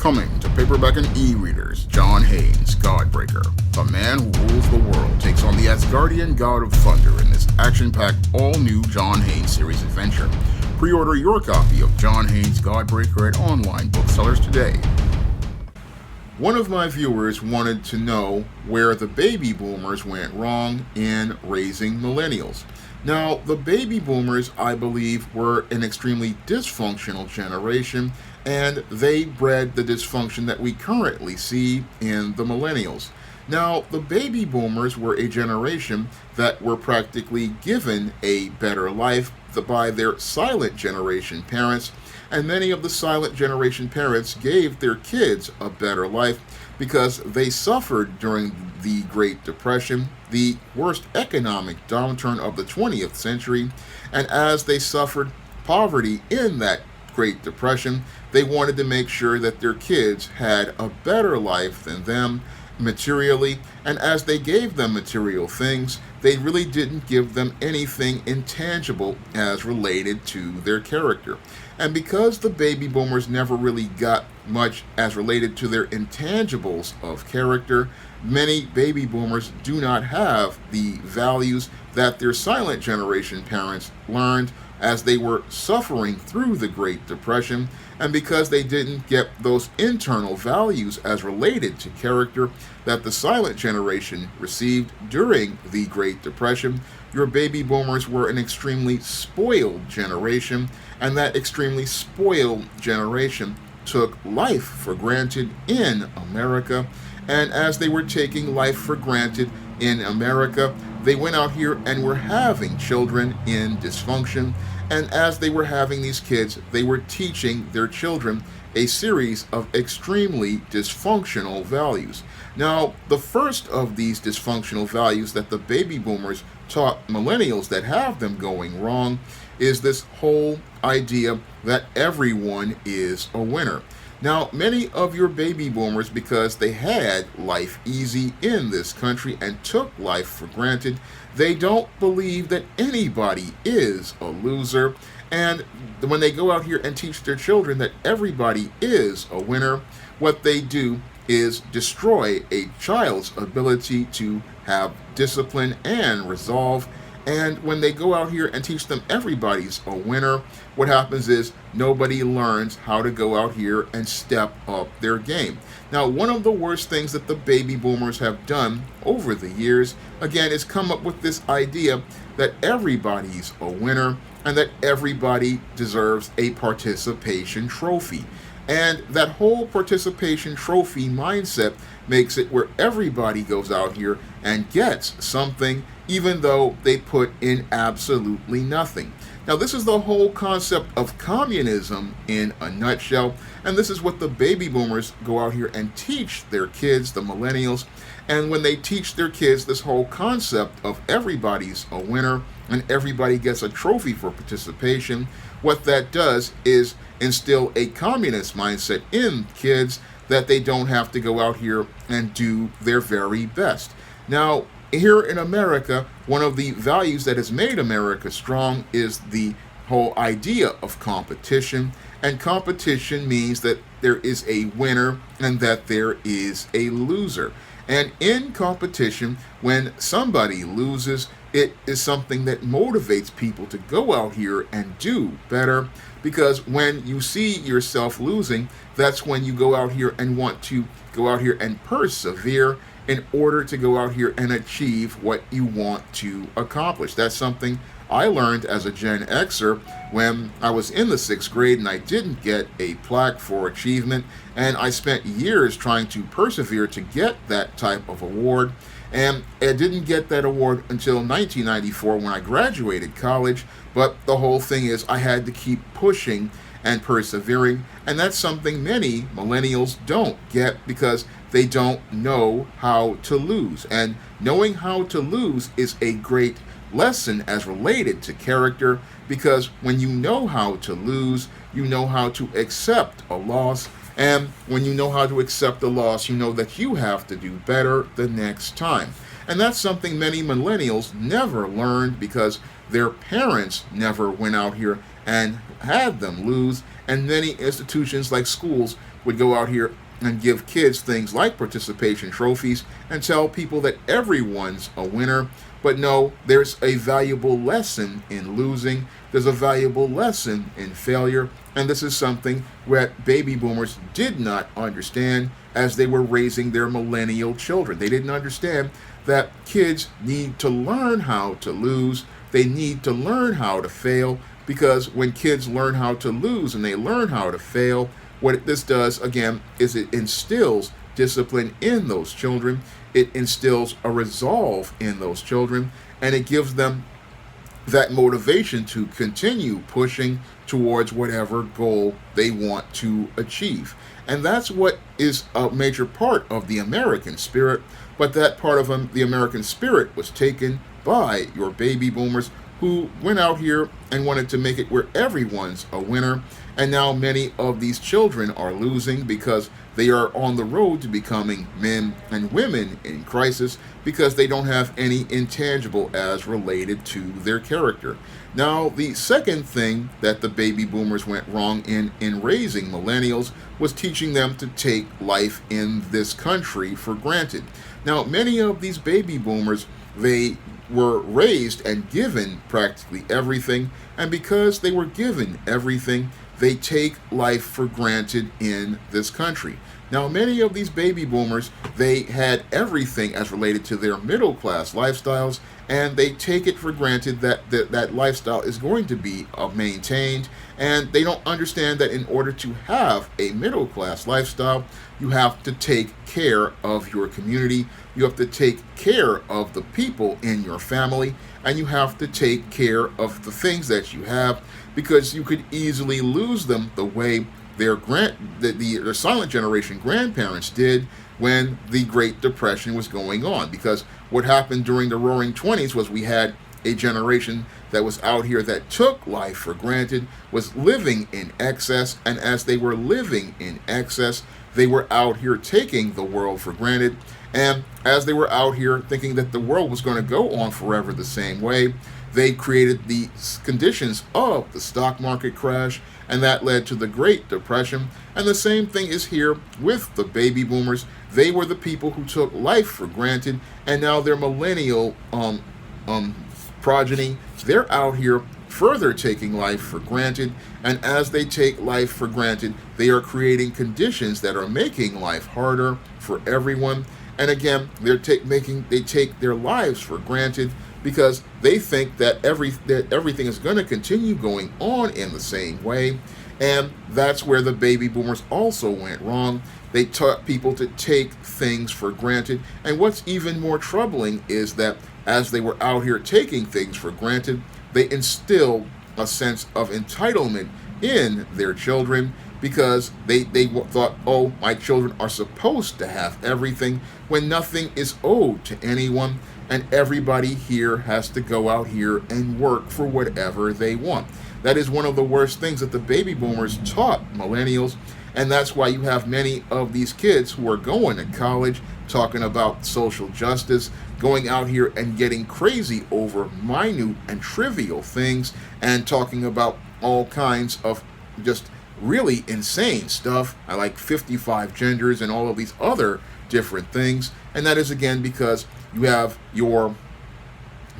Coming to paperback and e-readers, John Haynes' Godbreaker. The man who rules the world takes on the Asgardian god of thunder in this action-packed, all-new John Haynes series adventure. Pre-order your copy of John Haynes' Godbreaker at online booksellers today. One of my viewers wanted to know where the baby boomers went wrong in raising millennials. Now, the baby boomers, I believe, were an extremely dysfunctional generation, and they bred the dysfunction that we currently see in the millennials. Now, the baby boomers were a generation that were practically given a better life by their silent generation parents, and many of the silent generation parents gave their kids a better life because they suffered during the Great Depression, the worst economic downturn of the 20th century, and as they suffered poverty in that Great Depression, they wanted to make sure that their kids had a better life than them materially, and as they gave them material things, they really didn't give them anything intangible as related to their character. And because the baby boomers never really got much as related to their intangibles of character, many baby boomers do not have the values that their silent generation parents learned as they were suffering through the Great Depression, and because they didn't get those internal values as related to character that the silent generation received during the Great Depression, your baby boomers were an extremely spoiled generation, and that extremely spoiled generation took life for granted in America, and as they were taking life for granted in America, they went out here and were having children in dysfunction, and as they were having these kids, they were teaching their children a series of extremely dysfunctional values. Now, the first of these dysfunctional values that the baby boomers taught millennials that have them going wrong is this whole idea that everyone is a winner. Now, many of your baby boomers, because they had life easy in this country and took life for granted, they don't believe that anybody is a loser. And when they go out here and teach their children that everybody is a winner, what they do is destroy a child's ability to have discipline and resolve. And when they go out here and teach them everybody's a winner, what happens is nobody learns how to go out here and step up their game. Now, one of the worst things that the baby boomers have done over the years, again, is come up with this idea that everybody's a winner and that everybody deserves a participation trophy. And that whole participation trophy mindset makes it where everybody goes out here and gets something, even though they put in absolutely nothing. Now, this is the whole concept of communism in a nutshell, and this is what the baby boomers go out here and teach their kids, the millennials. And when they teach their kids this whole concept of everybody's a winner and everybody gets a trophy for participation, what that does is instill a communist mindset in kids that they don't have to go out here and do their very best. Now, here in America, one of the values that has made America strong is the whole idea of competition. And competition means that there is a winner and that there is a loser. And in competition, when somebody loses, it is something that motivates people to go out here and do better, because when you see yourself losing, that's when you go out here and want to go out here and persevere in order to go out here and achieve what you want to accomplish. That's something I learned as a Gen Xer when I was in the 6th grade and I didn't get a plaque for achievement, and I spent years trying to persevere to get that type of award, and I didn't get that award until 1994 when I graduated college. But the whole thing is I had to keep pushing and persevering, and that's something many millennials don't get because they don't know how to lose. And knowing how to lose is a great lesson as related to character, because when you know how to lose, you know how to accept a loss, and when you know how to accept a loss, you know that you have to do better the next time. And that's something many millennials never learned because their parents never went out here and had them lose. And many institutions like schools would go out here and give kids things like participation trophies and tell people that everyone's a winner. But no, there's a valuable lesson in losing. There's a valuable lesson in failure. And this is something that baby boomers did not understand as they were raising their millennial children. They didn't understand that kids need to learn how to lose. They need to learn how to fail, because when kids learn how to lose and they learn how to fail, what this does, again, is it instills discipline in those children. It instills a resolve in those children, and it gives them that motivation to continue pushing towards whatever goal they want to achieve. And that's what is a major part of the American spirit. But that part of the American spirit was taken by your baby boomers, who went out here and wanted to make it where everyone's a winner. And now many of these children are losing because they are on the road to becoming men and women in crisis, because they don't have any intangible as related to their character. Now, the second thing that the baby boomers went wrong in raising millennials was teaching them to take life in this country for granted. Now, many of these baby boomers, they were raised and given practically everything, and because they were given everything, they take life for granted in this country. Now, many of these baby boomers, they had everything as related to their middle class lifestyles, and they take it for granted that that lifestyle is going to be maintained, and they don't understand that in order to have a middle class lifestyle, you have to take care of your community, you have to take care of the people in your family, and you have to take care of the things that you have, because you could easily lose them the way their silent generation grandparents did when the Great Depression was going on. Because what happened during the Roaring 20s was we had a generation that was out here that took life for granted, was living in excess, and as they were living in excess, they were out here taking the world for granted. And as they were out here thinking that the world was going to go on forever the same way, they created the conditions of the stock market crash, and that led to the Great Depression. And the same thing is here with the baby boomers. They were the people who took life for granted, and now their millennial progeny, they're out here further taking life for granted. And as they take life for granted, they are creating conditions that are making life harder for everyone. And again, they take their lives for granted because they think that everything is going to continue going on in the same way. And that's where the baby boomers also went wrong. They taught people to take things for granted. And what's even more troubling is that as they were out here taking things for granted, they instilled a sense of entitlement in their children, because they thought, oh, my children are supposed to have everything, when nothing is owed to anyone, and everybody here has to go out here and work for whatever they want. That is one of the worst things that the baby boomers taught millennials, and that's why you have many of these kids who are going to college talking about social justice, going out here and getting crazy over minute and trivial things, and talking about all kinds of just really insane stuff. I like 55 genders and all of these other different things. And that is again because you have your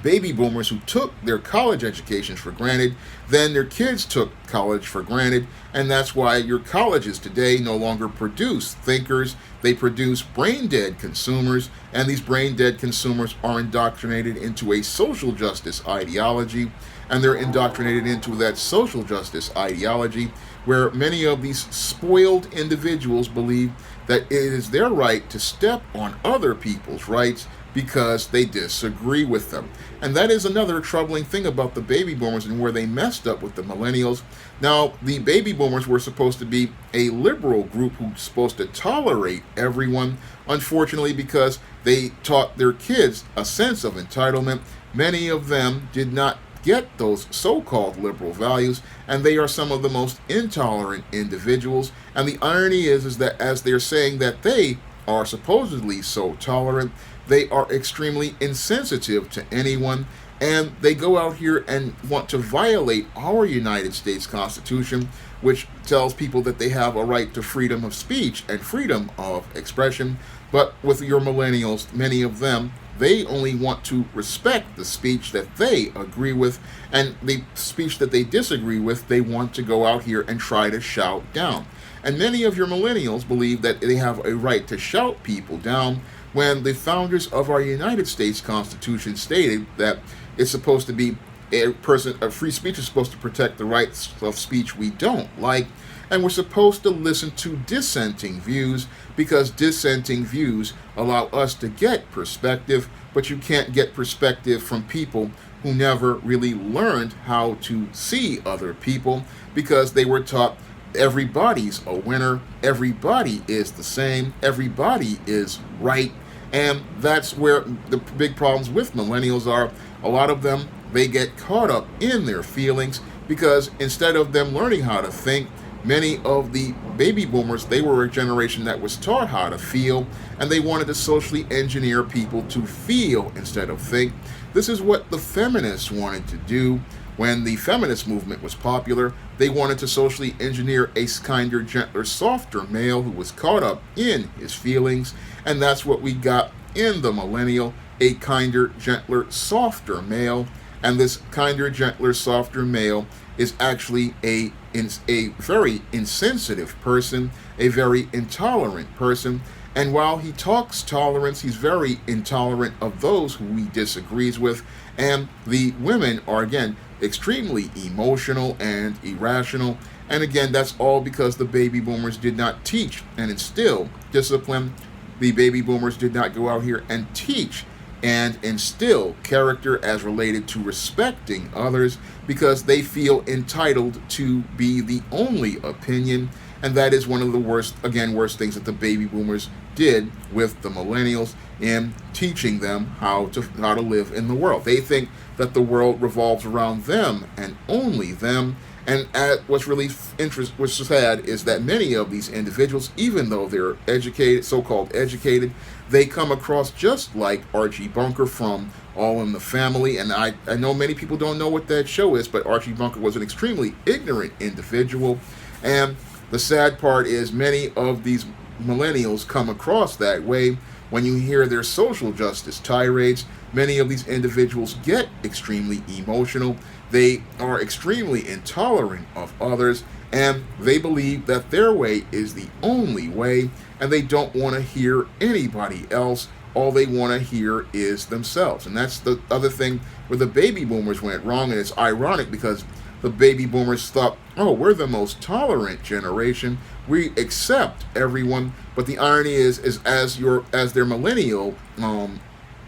baby boomers who took their college educations for granted, then their kids took college for granted, and that's why your colleges today no longer produce thinkers. They produce brain-dead consumers, and these brain-dead consumers are indoctrinated into a social justice ideology, and they're indoctrinated into that social justice ideology where many of these spoiled individuals believe that it is their right to step on other people's rights because they disagree with them. And that is another troubling thing about the baby boomers and where they messed up with the millennials. Now, the baby boomers were supposed to be a liberal group who's supposed to tolerate everyone. Unfortunately, because they taught their kids a sense of entitlement, many of them did not get those so-called liberal values, and they are some of the most intolerant individuals. And the irony is that as they're saying that they are supposedly so tolerant, they are extremely insensitive to anyone, And they go out here and want to violate our United States Constitution, which tells people that they have a right to freedom of speech and freedom of expression. But with your millennials, many of them, they only want to respect the speech that they agree with, and the speech that they disagree with, they want to go out here and try to shout down. And many of your millennials believe that they have a right to shout people down when the founders of our United States Constitution stated that it's supposed to be a free speech is supposed to protect the rights of speech we don't like, and we're supposed to listen to dissenting views because dissenting views allow us to get perspective, but you can't get perspective from people who never really learned how to see other people because they were taught everybody's a winner, everybody is the same, everybody is right. And that's where the big problems with millennials are. A lot of them, they get caught up in their feelings because instead of them learning how to think, many of the baby boomers, they were a generation that was taught how to feel, and they wanted to socially engineer people to feel instead of think. This is what the feminists wanted to do. When the feminist movement was popular, they wanted to socially engineer a kinder, gentler, softer male who was caught up in his feelings, and that's what we got in the millennial, a kinder, gentler, softer male. And this kinder, gentler, softer male is actually a very insensitive person, a very intolerant person. And while he talks tolerance, he's very intolerant of those who he disagrees with. And the women are, again, extremely emotional and irrational. And again, that's all because the baby boomers did not teach and instill discipline. The baby boomers did not go out here and teach and instill character as related to respecting others because they feel entitled to be the only opinion. And that is one of the worst things that the baby boomers did with the millennials in teaching them how to live in the world. They think that the world revolves around them and only them. And what's really what's sad is that many of these individuals, even though they're educated, so-called educated, they come across just like Archie Bunker from All in the Family. And I know many people don't know what that show is, but Archie Bunker was an extremely ignorant individual. And the sad part is many of these millennials come across that way. When you hear their social justice tirades, many of these individuals get extremely emotional. They are extremely intolerant of others, and they believe that their way is the only way, and they don't want to hear anybody else. All they want to hear is themselves. And that's the other thing where the baby boomers went wrong, and it's ironic because the baby boomers thought, oh, we're the most tolerant generation. We accept everyone. But the irony is as their millennial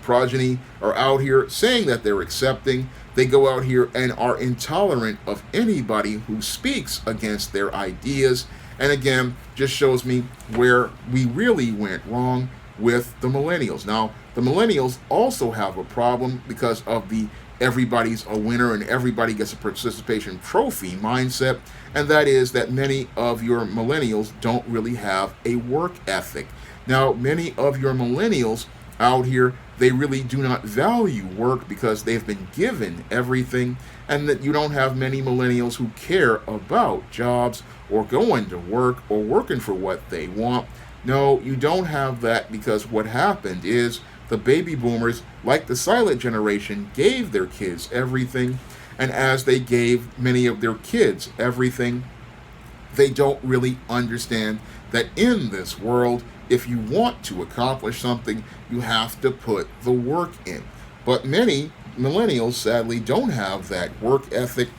progeny are out here saying that they're accepting, they go out here and are intolerant of anybody who speaks against their ideas. And again, just shows me where we really went wrong with the millennials. Now, the millennials also have a problem because of the everybody's a winner and everybody gets a participation trophy mindset, and that is that many of your millennials don't really have a work ethic. Now, many of your millennials out here, they really do not value work because they've been given everything, and that you don't have many millennials who care about jobs or going to work or working for what they want. No, you don't have that because what happened is the baby boomers, like the silent generation, gave their kids everything, and as they gave many of their kids everything, they don't really understand that in this world, if you want to accomplish something, you have to put the work in. But many millennials, sadly, don't have that work ethic,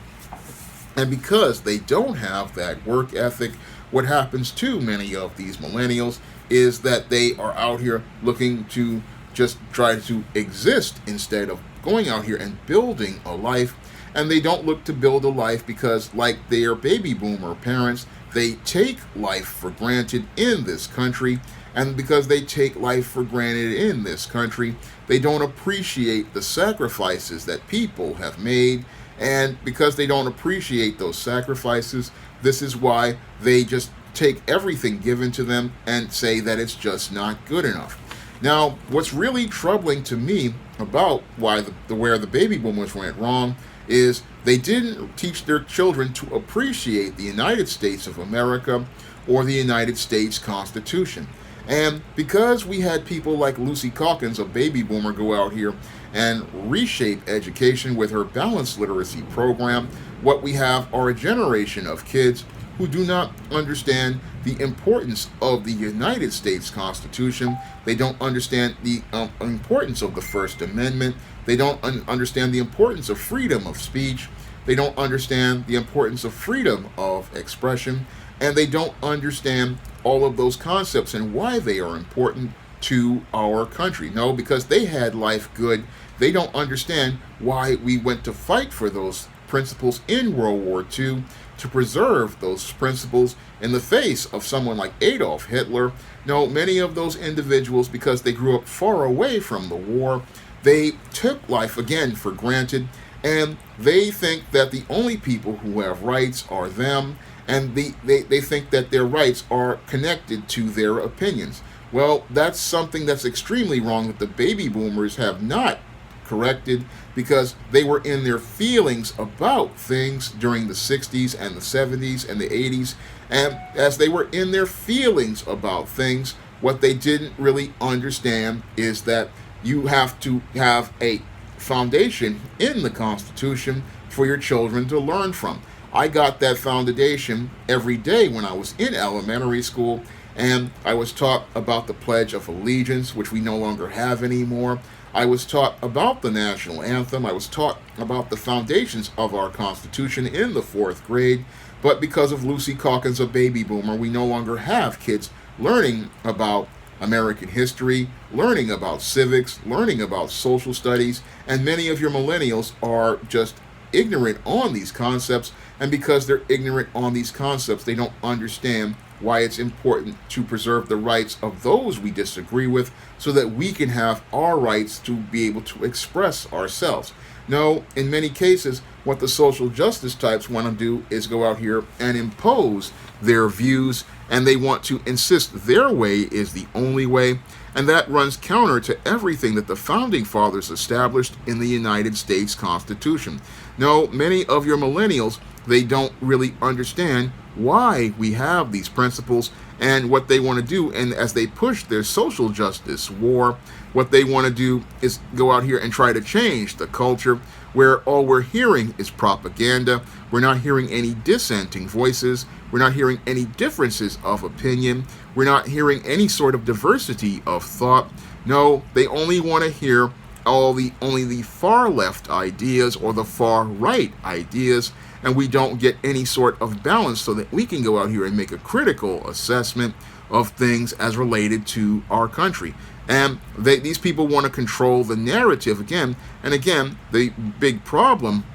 and because they don't have that work ethic, what happens to many of these millennials is that they are out here looking to just try to exist instead of going out here and building a life. And they don't look to build a life because, like their baby boomer parents, they take life for granted in this country. And because they take life for granted in this country, they don't appreciate the sacrifices that people have made. And because they don't appreciate those sacrifices, this is why they just take everything given to them and say that it's just not good enough. Now, what's really troubling to me about why where the baby boomers went wrong is they didn't teach their children to appreciate the United States of America or the United States Constitution. And because we had people like Lucy Calkins, a baby boomer, go out here and reshape education with her balanced literacy program, what we have are a generation of kids who do not understand the importance of the United States Constitution. They don't understand the importance of the First Amendment. They don't understand the importance of freedom of speech. They don't understand the importance of freedom of expression. And they don't understand all of those concepts and why they are important to our country. No, because they had life good. They don't understand why we went to fight for those principles in World War II, to preserve those principles in the face of someone like Adolf Hitler. No, many of those individuals, because they grew up far away from the war, they took life again for granted, and they think that the only people who have rights are them, and they think that their rights are connected to their opinions. Well, that's something that's extremely wrong that the baby boomers have not corrected, because they were in their feelings about things during the 60s and the 70s and the 80s. And as they were in their feelings about things, what they didn't really understand is that you have to have a foundation in the Constitution for your children to learn from. I got that foundation every day when I was in elementary school, and I was taught about the Pledge of Allegiance, which we no longer have anymore. I was taught about the national anthem. I was taught about the foundations of our Constitution in the 4th grade. But because of Lucy Calkins, a baby boomer, we no longer have kids learning about American history, learning about civics, learning about social studies, and many of your millennials are just ignorant on these concepts. And because they're ignorant on these concepts, they don't understand why it's important to preserve the rights of those we disagree with, so that we can have our rights to be able to express ourselves. No, in many cases, what the social justice types want to do is go out here and impose their views, and they want to insist their way is the only way, and that runs counter to everything that the Founding Fathers established in the United States Constitution. No, many of your millennials, they don't really understand why we have these principles and what they want to do. And as they push their social justice war, what they want to do is go out here and try to change the culture, where all we're hearing is propaganda. We're not hearing any dissenting voices. We're not hearing any differences of opinion. We're not hearing any sort of diversity of thought. No, they only want to hear only the far left ideas or the far right ideas, and we don't get any sort of balance so that we can go out here and make a critical assessment of things as related to our country. And these people want to control the narrative again. And again, the big problem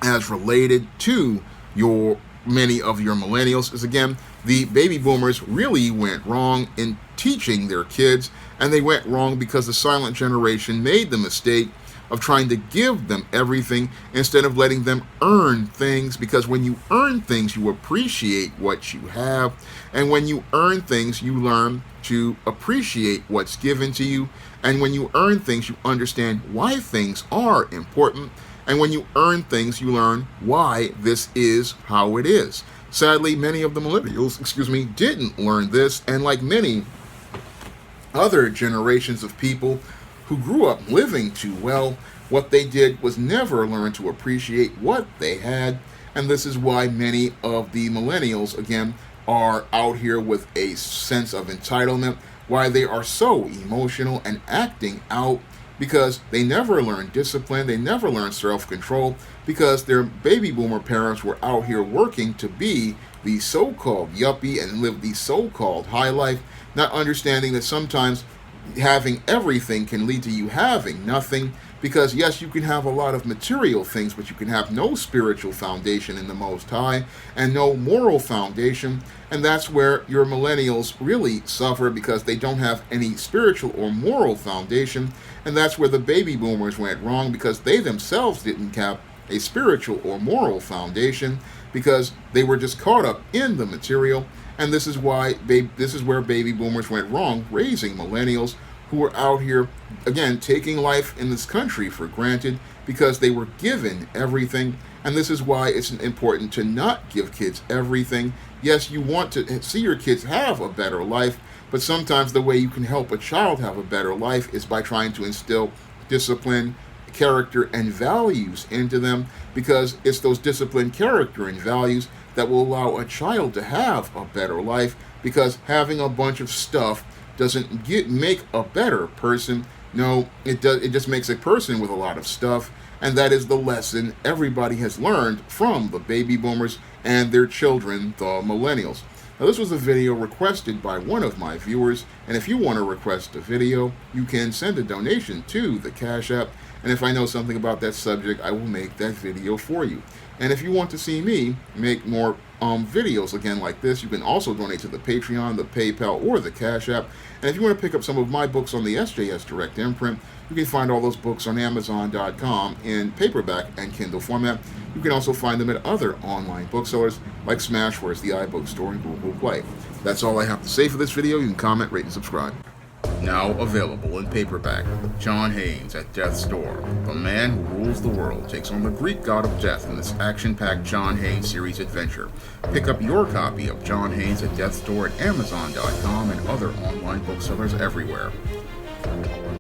as related to many of your millennials is, again, the baby boomers really went wrong in teaching their kids, and they went wrong because the silent generation made the mistake of trying to give them everything instead of letting them earn things, because when you earn things, you appreciate what you have, and when you earn things, you learn to appreciate what's given to you, and when you earn things, you understand why things are important, and when you earn things, you learn why this is how it is. Sadly, many of the millennials, didn't learn this, and like many other generations of people who grew up living too well, what they did was never learn to appreciate what they had. And this is why many of the millennials, again, are out here with a sense of entitlement, why they are so emotional and acting out, because they never learned discipline, they never learned self-control, because their baby boomer parents were out here working to be the so-called yuppie and live the so-called high life, not understanding that sometimes having everything can lead to you having nothing. Because yes, you can have a lot of material things, but you can have no spiritual foundation in the Most High and no moral foundation. And that's where your millennials really suffer, because they don't have any spiritual or moral foundation. And that's where the baby boomers went wrong, because they themselves didn't have a spiritual or moral foundation, because they were just caught up in the material. And this is where baby boomers went wrong, raising millennials who are out here, again, taking life in this country for granted because they were given everything. And this is why it's important to not give kids everything. Yes, you want to see your kids have a better life, but sometimes the way you can help a child have a better life is by trying to instill discipline, character, and values into them, because it's those discipline, character, and values that will allow a child to have a better life, because having a bunch of stuff doesn't make a better person. No, it just makes a person with a lot of stuff, and that is the lesson everybody has learned from the baby boomers and their children, the millennials. Now, this was a video requested by one of my viewers, and if you want to request a video, you can send a donation to the Cash App, and if I know something about that subject, I will make that video for you. And if you want to see me make more videos again like this, you can also donate to the Patreon, the PayPal, or the Cash App. And if you want to pick up some of my books on the SJS Direct imprint, you can find all those books on Amazon.com in paperback and Kindle format. You can also find them at other online booksellers like Smashwords, the iBook Store, and Google Play. That's all I have to say for this video. You can comment, rate, and subscribe. Now available in paperback, John Haynes at Death's Door. The man who rules the world takes on the Greek god of death in this action-packed John Haynes series adventure. Pick up your copy of John Haynes at Death's Door at Amazon.com and other online booksellers everywhere.